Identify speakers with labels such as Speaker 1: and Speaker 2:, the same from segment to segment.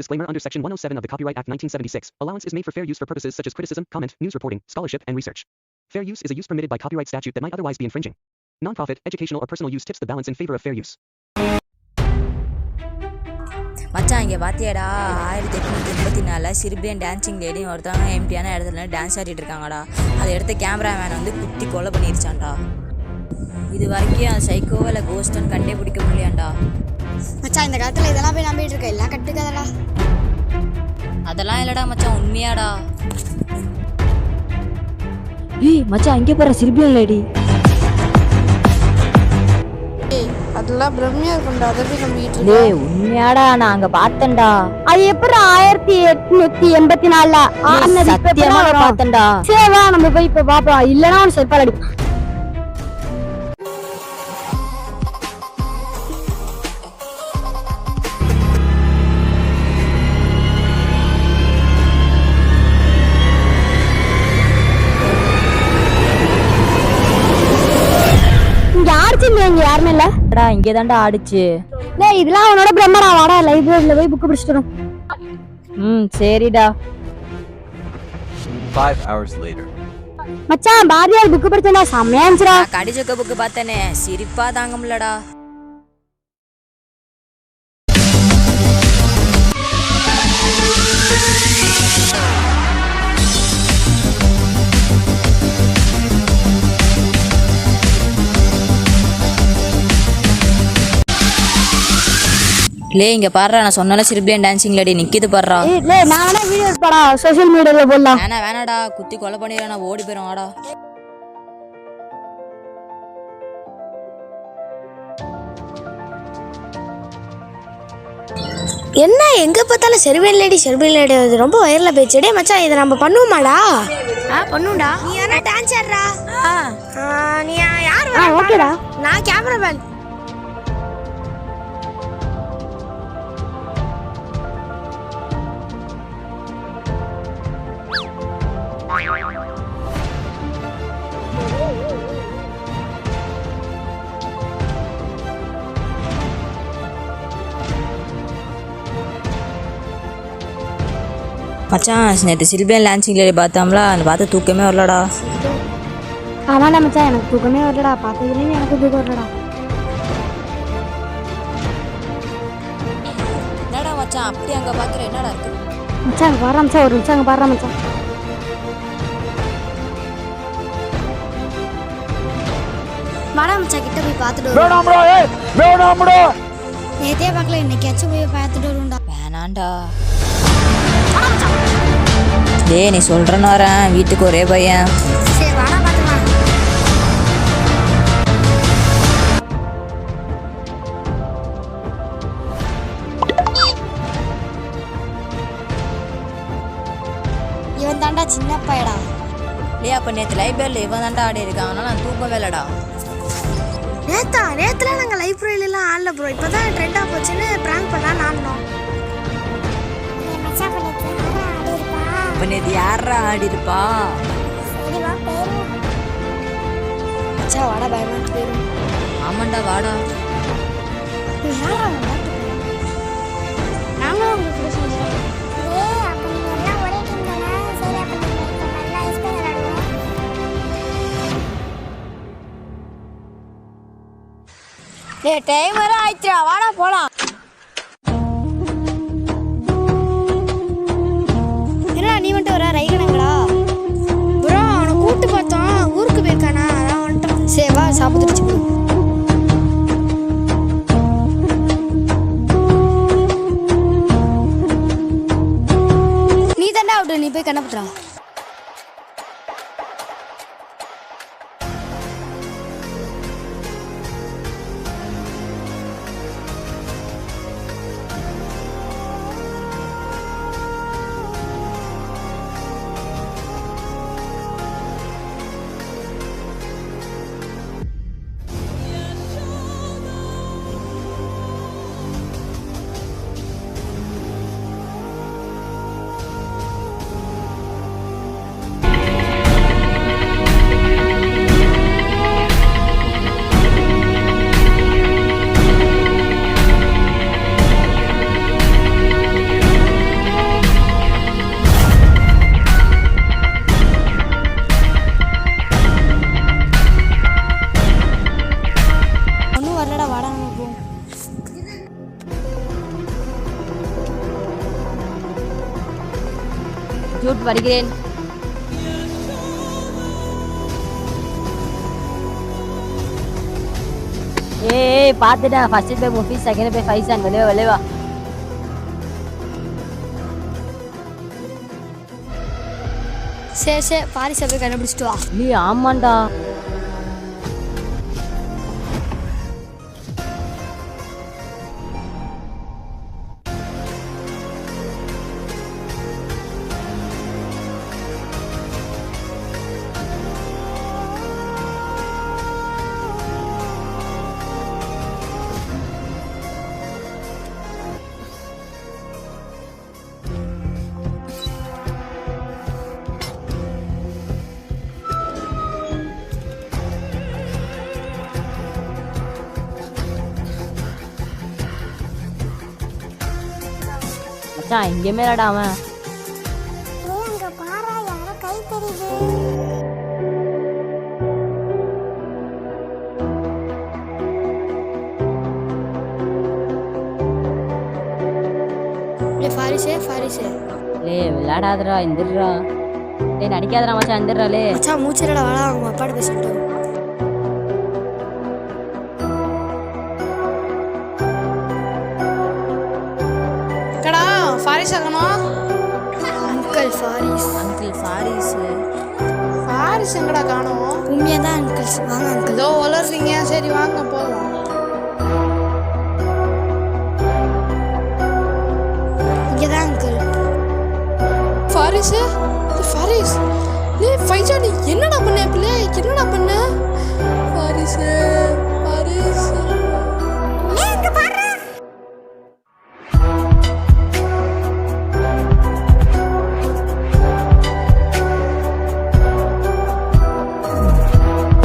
Speaker 1: disclaimer under Section 107 of the Copyright Act 1976. Allowance is made for fair use for purposes such as criticism, comment, news reporting, scholarship, and research. Fair use is a use permitted by copyright statute that might otherwise be infringing. Non-profit, educational, or personal use tips the balance in favor of fair use.
Speaker 2: மச்சான் இங்கே பார்த்தியாடா 1884 சிரிபியன் dancing லேடின்னு ஒருத்தவங்க எம்டியான இடத்துல dance ஆடிட்டு இருக்காங்கடா. அதை எடுத்த cameraman வந்து குத்தி கொலை பண்ணிருச்சான்டா. இது வரைக்கும் அந்த சைக்கோவோ இல்லை கோஸ்ட்னு கண்டே பிடிக்க முடியாண்டா.
Speaker 3: மச்சான் இந்த காலத்தில் இதெல்லாம் போய் நம்பிட்டு இருக்க எல்லாம் கட்டுக்காதடா.
Speaker 2: அதெல்லாம் இல்லடா மச்சான், உண்மையாடா.
Speaker 4: ஏய் மச்சான் இங்கே போகிற சிரிபியன் லேடி.
Speaker 3: அதெல்லாம் பிரம்மையா இருக்கும்டா, அதை போய் நம்பிட்டு
Speaker 4: இருக்கே. உண்மையாடா நான் அங்க பார்த்தேன்டா. அது எப்படி 1884 சத்தியமா பார்த்தேன்டா. சரி வா நம்ம போய் இப்ப பாப்போம், இல்லனா அவன் செருப்பால் அடிப்பான். யாருமே இல்ல இங்கே தாண்டா ஆடிச்சு. டேய் இதெல்லாம் அவனோட பிரம்மடா, வாடா லைப்ரரியில போய் புக் படிச்சிட்டு வரோம். சரிடா.
Speaker 5: 5 hours later.
Speaker 4: மச்சான் பாரதியார் புக் படிச்சேன்டா, செம்மையா இருந்துச்சுடா.
Speaker 2: கடிச்சக்க புக் பார்த்தனே, சிரிப்பா தாங்க முடியலடா. லே இங்க பாடுறா, நான் சொன்னால சிரிபியன் டான்சிங் லேடி நிக்கிது பாடுறா.
Speaker 4: லே நான் வேணா வீடியோ எடுப்படா, சோஷியல் மீடியால போடலாம்.
Speaker 2: வேணாடா, குத்தி கொலை பண்ணிடுறேன், நான் ஓடி போயிடும். ஆடா
Speaker 3: என்ன எங்க பார்த்தாலும் செர்பியன் லேடி ரொம்ப வைரலா போயிடுச்சு. டேய் மச்சான் இதை நம்ம பண்ணுவோமாடா? பண்ணுவோம்டா. நீ என்ன டான்ஸ் ஆடுறா? நீ யார்?
Speaker 4: ஓகேடா,
Speaker 3: நான் கேமராமேன்.
Speaker 2: மச்சான் நேற்று சில்பியன் டான்சிங் லேடி பார்த்தோம்ல, அந்த பார்த்து தூக்கமே வரலடா.
Speaker 4: ஆமாடா மச்சான், எனக்கு தூக்கமே வரலடா. பார்த்ததுலேயும் எனக்கு தூக்கம் வரலடா.
Speaker 2: என்னடா மச்சான் அப்படி அங்கே பார்க்குற, என்னடா இருக்கு?
Speaker 4: மச்சான் அங்கே பாடுறா மச்சான், ஒரு நிமிஷம் அங்கே பாடுறா மச்சான்.
Speaker 3: வாடா மச்சான் கிட்ட போய் பார்த்துட்டு
Speaker 5: வேணாம்டா.
Speaker 3: நேத்தே பார்க்கல, இன்னைக்காச்சும் போய் பார்த்துட்டு வரும்டா.
Speaker 2: வேணாண்டா. டேய் நீ சொல்றேன்னு வரேன், வீட்டுக்கு ஒரே பையன்.
Speaker 3: சரி வாடா பார்த்துக்கலாம். இவன் தாண்டா சின்ன பையடா.
Speaker 2: இல்லையா அப்போ நேற்று லைப்ரரியில் இவன் தாண்டா ஆடி இருக்கான், ஆனால் நான் தூக்கவே இல்லைடா.
Speaker 3: நேற்றுலாம் நாங்கள் லைப்ரரியிலலாம் ஆடல ப்ரோ, இப்போ தான் ட்ரெண்டாக போச்சுன்னு ப்ராங்க் பண்ணால் நானும்.
Speaker 2: இப்போ நேற்று யாரா ஆடி இருப்பா?
Speaker 3: மச்சா வாடா, பயமா போயிடும்.
Speaker 2: ஆமாண்டா வாடா.
Speaker 3: நாங்களும் உங்களுக்கு சொல்லுவோம்.
Speaker 2: டைம் வர ஆயிடுச்சா, வாடா போலாம்.
Speaker 3: என்னடா நீ வந்துட்டு வர ரைகனங்களா? ப்ரோ அவனை கூப்பிட்டு பார்த்தோம், ஊருக்கு போயிருக்கானா, அதான் வந்துட்டோம். சரி வா சாப்பிட்டு ப்ரோ. நீ தாண்டா அவுட்டு, நீ போய் கண்ணப்புறா.
Speaker 4: ஷூட் வருகிறேன். ஏய் பாத்துடா, ஃபர்ஸ்ட் பே மூவி, செகண்ட் பே ஃபைசான். வெளியே வா.
Speaker 3: சரி பாரிஸை போய் கண்டுபிடிச்சிட்டு வா.
Speaker 4: நீ ஆமாண்டா. மச்சான் எங்கேயுமே இல்லடா அவன்.
Speaker 3: அங்க பாரா, யாரோ கை தெரியுது. ஃபாரிஸே
Speaker 4: லே விளையாடாதடா, எந்திரா. டேய் நடிக்காதடா மச்சான், எந்திரா. லே
Speaker 3: மச்சான் மூச்சரடா, வாடா அவங்க அப்பாட்ட பேசிட்டு.
Speaker 6: கடா ஃபாரிஸ் ஆகணும்.
Speaker 3: அங்கிள் ஃபாரிஸ்.
Speaker 6: ஃபாரிஸ் எங்கடா காணோம்?
Speaker 3: உண்மையா தான் அங்கிள். வாங்க அங்கிள்.
Speaker 6: ஏதோ வளர்றீங்க, சரி வாங்க போவோம்.
Speaker 3: இங்கதான் அங்கிள்.
Speaker 6: ஃபாரிஸ் நீ ஃபைஜா, நீ என்னடா பண்ண பிள்ளை? என்னடா பண்ண? ஃபாரிஸ்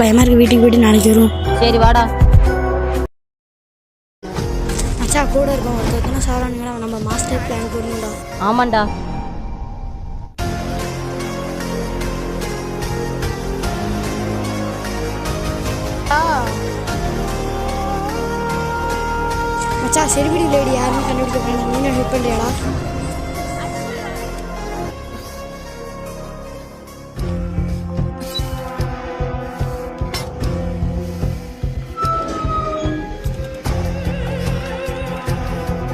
Speaker 3: பயமா இருக்கு, வீட்டுக்கு போயிட்டு நாளைக்கு வரும்.
Speaker 4: சரி வாடா.
Speaker 3: மச்சா கூட இருக்கோம் ஒருத்தருக்குன்னா சாரானுங்களா, நம்ம மாஸ்டர் பிளான் போடணும்டா.
Speaker 4: ஆமாண்டா.
Speaker 3: மச்சா செலிபிரிட்டி லேடி யாருன்னு கண்டுபிடிக்க வேண்டாம், நீ ஹெல்ப் பண்றியாடா?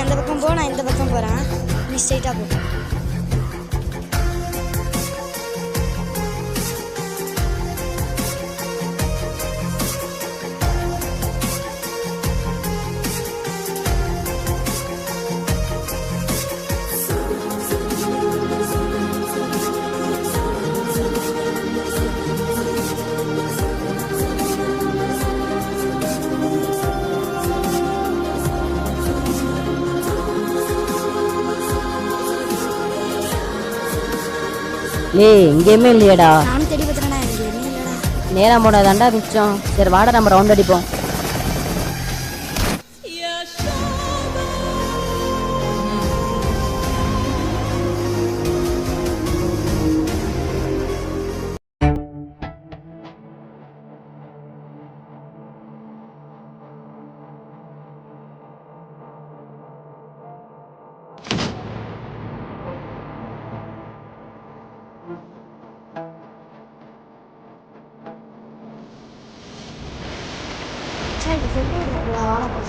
Speaker 3: அந்த பக்கம் போ, நான் இந்த பக்கம் போறேன், நீ ஸ்ட்ரைட்டா போ.
Speaker 4: லே எங்கேயுமே இல்லையடா.
Speaker 3: நானும் தேடி பார்த்துறேன், எனக்கு என்ன இல்லடா.
Speaker 4: நேரம் போனதாண்டா மிச்சம். சரி வாடா, நம்ம ரவுண்ட் அடிப்போம்.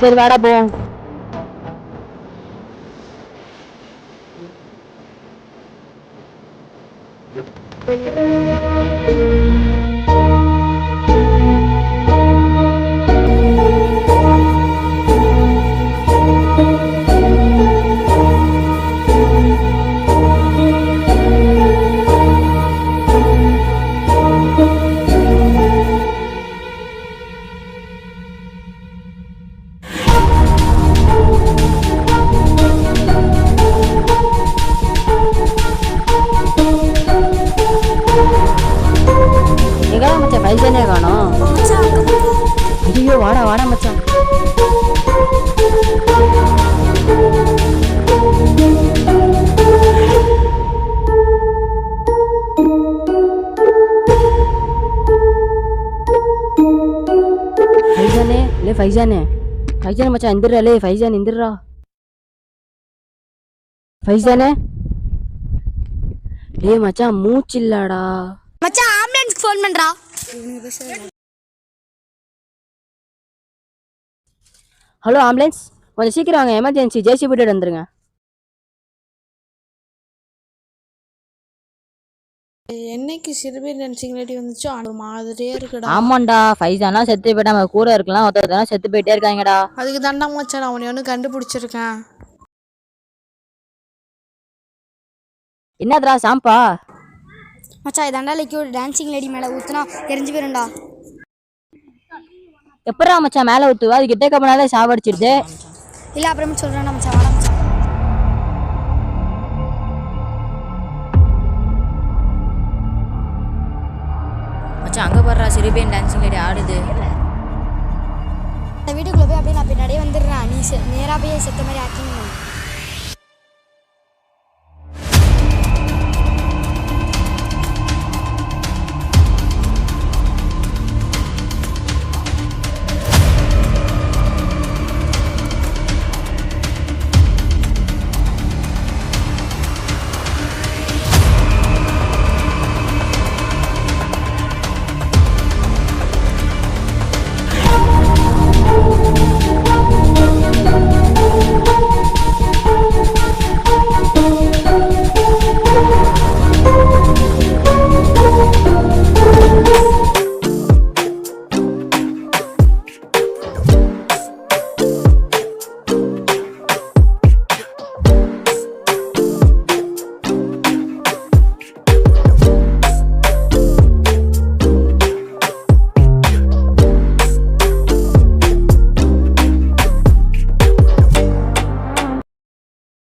Speaker 4: சரி வாடா போவோம். பைசனே காணோம். ஐயோ வாடா வாடா மச்சான். ஃபைசானே லே ஃபைசானே மச்சான் எந்திரா. லே ஃபைசான் எந்திரா. ஃபைசானே டேய் மச்சான் மூச்சு இல்லடா.
Speaker 3: மச்சான் ஆம்புலன்ஸ்க்கு ஃபோன் பண்றா.
Speaker 4: ஹலோ ஆம்புலன்ஸ், கொஞ்சம் சீக்கிரம் வாங்க, எமர்ஜென்சி, ஜேசிபி போட்டு வந்துருங்க.
Speaker 6: என்னைக்கு சிறுபேர் டான்சிங் லேடி வந்துச்சோ அது மாதிரியே இருக்குடா.
Speaker 4: ஆமாண்டா, ஃபைசானா செத்து போயிட்டா, நம்ம கூட இருக்கலாம், ஒருத்தர் செத்து போயிட்டே இருக்காங்கடா.
Speaker 6: அதுக்கு தாண்டா மச்சான் நான் உன்னை ஒன்று கண்டுபிடிச்சிருக்கேன்.
Speaker 4: என்னதுடா சாம்பா?
Speaker 3: மச்சான் இதாண்டா லிக்யூட் டான்சிங் லேடி மேல ஊத்துனா எரிஞ்சு போயிரும்டா.
Speaker 4: எப்படா மச்சான் மேலே ஊற்றுவா? அது கிட்ட கப்பனாலே சாவடிச்சிருது.
Speaker 3: இல்ல அப்புறமே சொல்றேன்டா மச்சான். வாடா மச்சான்.
Speaker 2: மச்சான் அங்கே பாடுறா சிறுபேன் டான்சிங் லேடி ஆடுது.
Speaker 3: இந்த வீட்டுக்குள்ள போய் அப்படியே நான் பின்னாடியே வந்துடுறேன். நீ நேராக போய் செத்த மாதிரி ஆக்டிங் பண்ணு.